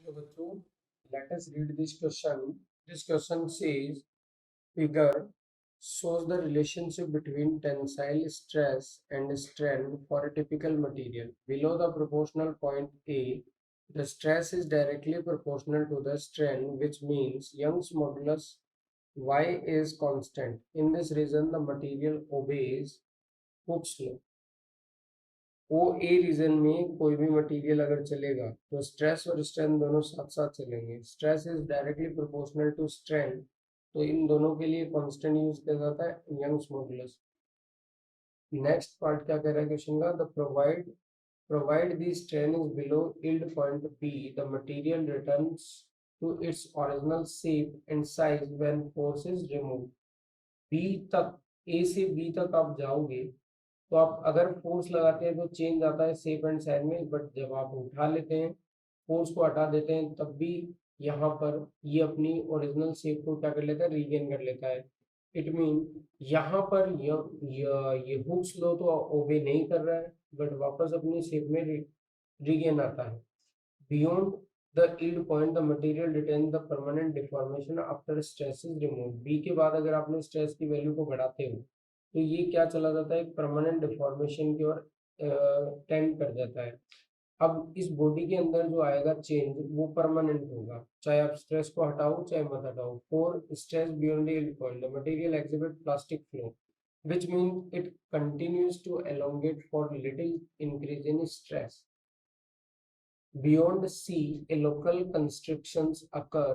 So bachcho, let us read this question. This question says figure shows the relationship between tensile stress and strain for a typical material. Below the proportional point A, the stress is directly proportional to the strain, which means Young's modulus Y is constant. In this reason, the material obeys Hooke's law. O A reason में कोई भी material अगर चलेगा तो stress और strain दोनों साथ साथ चलेंगे। Stress is directly proportional to strain, तो इन दोनों के लिए कांस्टेंट यूज किया जाता है यंग्स मॉडुलस। नेक्स्ट पार्ट क्या कह रहा है क्वेश्चन का, the provide the strain is below yield point B, the material returns to its original shape and size when force is removed. B तक, ए से बी तक आप जाओगे तो आप अगर फोर्स लगाते हैं तो चेंज आता है शेप एंड साइज में, बट जब आप उठा लेते हैं, फोर्स को हटा देते हैं, तब भी यहाँ पर ये अपनी ओरिजिनल शेप को क्या कर लेता है, रीगेन कर लेता है। इट मीन यहाँ पर ये हुक्स लो तो ओबे नहीं कर रहा है, बट वापस अपनी शेप में रीगेन आता है। Beyond the yield point the material retains the permanent deformation after stress is removed। B के बाद अगर आपने स्ट्रेस की वैल्यू को बढ़ाते हो तो ये क्या चला जाता है, परमानेंट डिफॉर्मेशन की ओर टेंड कर जाता है। अब इस बॉडी के अंदर जो आएगा चेंज वो परमानेंट होगा, चाहे आप स्ट्रेस को हटाओ चाहे मत हटाओ। For stress beyond the yield point the material exhibit plastic flow, which means it continues to elongate for little increase in stress। Beyond C, a local constrictions occur.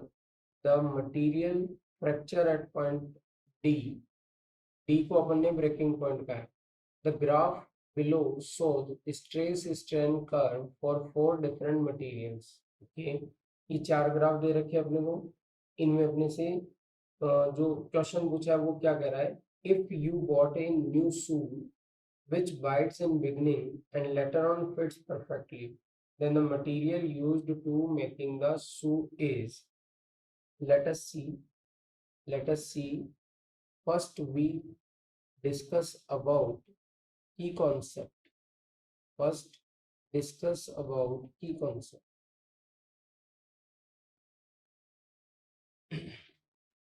The material fracture at point D. D को अपन ने breaking point का है। The graph below shows stress strain curve for 4 different materials। Okay, ये 4 graph दे रखे अपने को। इनमें अपने से जो क्वेश्चन पूछा है वो क्या कह रहा है, if you bought a new shoe which bites in beginning and later on fits perfectly, then the material used to making the shoe is, let us see, first we discuss about key concept, first discuss about key concept।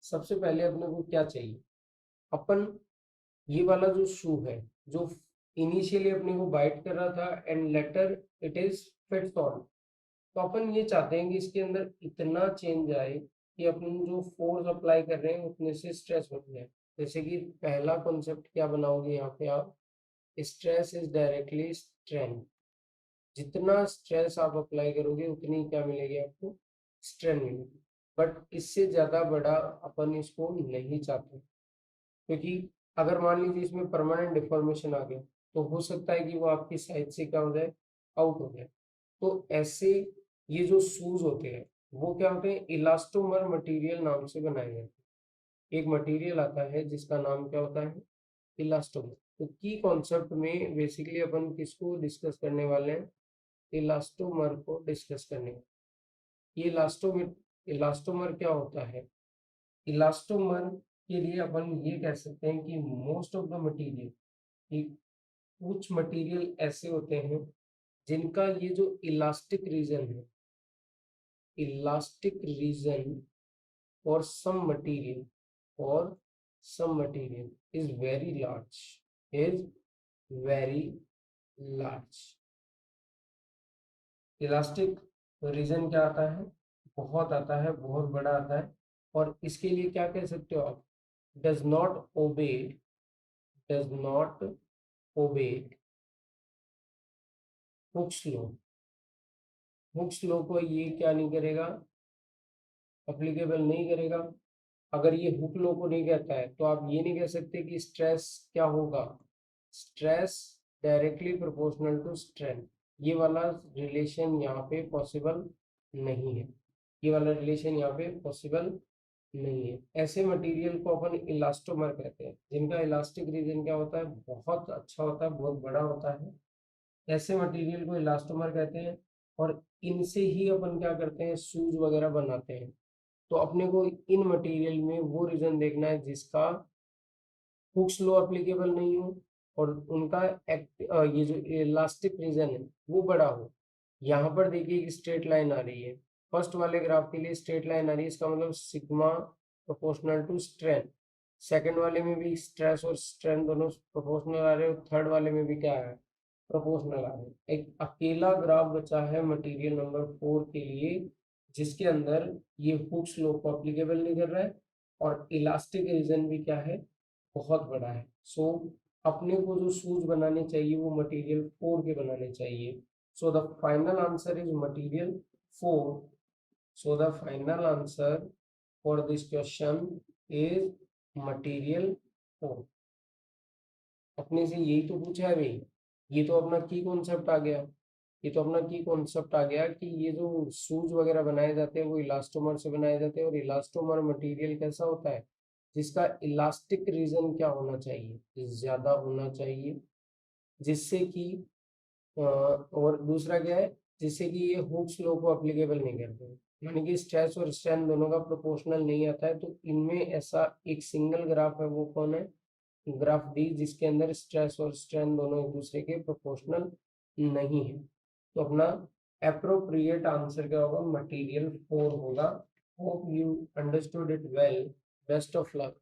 सबसे पहले अपने को क्या चाहिए, अपन ये वाला जो शू है जो इनिशियली अपने को बाइट कर रहा था and later it is fits on, तो अपन ये चाहते हैं कि इसके अंदर इतना चेंज आए कि अपन जो फोर्स अप्लाई कर रहे हैं उतने से स्ट्रेस बन जाए। जैसे कि पहला कॉन्सेप्ट क्या बनाओगे यहाँ पे आप, स्ट्रेस इज डायरेक्टली स्ट्रेन। जितना स्ट्रेस आप अप्लाई करोगे उतनी क्या मिलेगी आपको, स्ट्रेन मिलेगी। बट इससे ज्यादा बड़ा अपन इसको नहीं चाहते, क्योंकि अगर मान लीजिए इसमें परमानेंट डिफॉर्मेशन आ गया तो हो सकता है कि वो आपकी साइज से क्या हो जाए, आउट हो जाए। तो ऐसे ये जो शूज होते हैं वो क्या होते हैं, इलास्टोमर मटेरियल नाम से बनाए गए। एक मटेरियल आता है जिसका नाम क्या होता है, इलास्टोमर। तो की कॉन्सेप्ट में बेसिकली अपन किसको डिस्कस करने वाले हैं, इलास्टोमर को डिस्कस करने वाले। ये इलास्टोमर क्या होता है, इलास्टोमर के लिए अपन ये कह सकते हैं कि मोस्ट ऑफ द मटेरियल, कुछ मटेरियल ऐसे होते हैं जिनका ये जो इलास्टिक रीजन है, elastic region for some material, for some material is very large, is very large. Elastic region क्या आता है, बहुत आता है, बहुत बड़ा आता है। और इसके लिए क्या कह सकते हो आप, does not obey, does not obey Hooke's law. Hooke's law को ये क्या नहीं करेगा, अप्लीकेबल नहीं करेगा। अगर ये हुक लॉ को नहीं कहता है तो आप ये नहीं कह सकते कि स्ट्रेस क्या होगा, stress directly proportional to strain. ये वाला रिलेशन यहाँ पे पॉसिबल नहीं है, ये वाला रिलेशन यहाँ पे पॉसिबल नहीं है। ऐसे मटेरियल को अपन इलास्टोमर कहते हैं जिनका इलास्टिक रीजन क्या होता है, बहुत अच्छा होता है, बहुत बड़ा होता है। ऐसे मटेरियल को इलास्टोमर कहते हैं और इनसे ही अपन क्या करते हैं, शूज वगैरह बनाते हैं। तो अपने को इन मटेरियल में वो रीजन देखना है जिसका हुक्स लॉ एप्लीकेबल नहीं हो और उनका ये जो इलास्टिक रीजन है वो बड़ा हो। यहाँ पर देखिए एक स्ट्रेट लाइन आ रही है, फर्स्ट वाले ग्राफ के लिए स्ट्रेट लाइन आ रही है, इसका मतलब sigma proportional to strength. Second वाले में भी स्ट्रेस और स्ट्रेंथ दोनों प्रोपोर्शनल आ रहे हैं, थर्ड वाले में भी क्या है, प्रोपोर्शनल आ रहे हैं। एक अकेला ग्राफ बचा है मटेरियल नंबर 4 के लिए, जिसके अंदर ये हुक्स लॉ को अप्लीकेबल नहीं कर रहा है और इलास्टिक रीजन भी क्या है, बहुत बड़ा है। सो अपने को जो शूज बनाने चाहिए वो मटेरियल 4 के बनाने चाहिए। So the final answer is material 4। So the final answer for this question is material 4। अपने से यही तो पूछा है भाई, ये तो अपना की कॉन्सेप्ट आ गया। ये तो अपना की कॉन्सेप्ट आ गया कि ये जो शूज वगैरह बनाए जाते हैं वो इलास्टोमर से बनाए जाते हैं, और इलास्टोमर मटेरियल कैसा होता है, जिसका इलास्टिक रीजन क्या होना चाहिए, ज्यादा होना चाहिए, जिससे कि और दूसरा क्या है, जिससे कि ये हुक्स लॉ को अप्लीकेबल नहीं करते हैं, यानी कि स्ट्रेस और स्ट्रेन दोनों का प्रोपोर्शनल नहीं आता है। तो इनमें ऐसा एक सिंगल ग्राफ है, वो कौन है, ग्राफ डी, जिसके अंदर स्ट्रेस और स्ट्रेन दोनों एक दूसरे के प्रोपोर्शनल नहीं है। तो अपना अप्रोप्रिएट आंसर क्या होगा, मटेरियल 4 होगा। Hope you understood it well. Best of luck.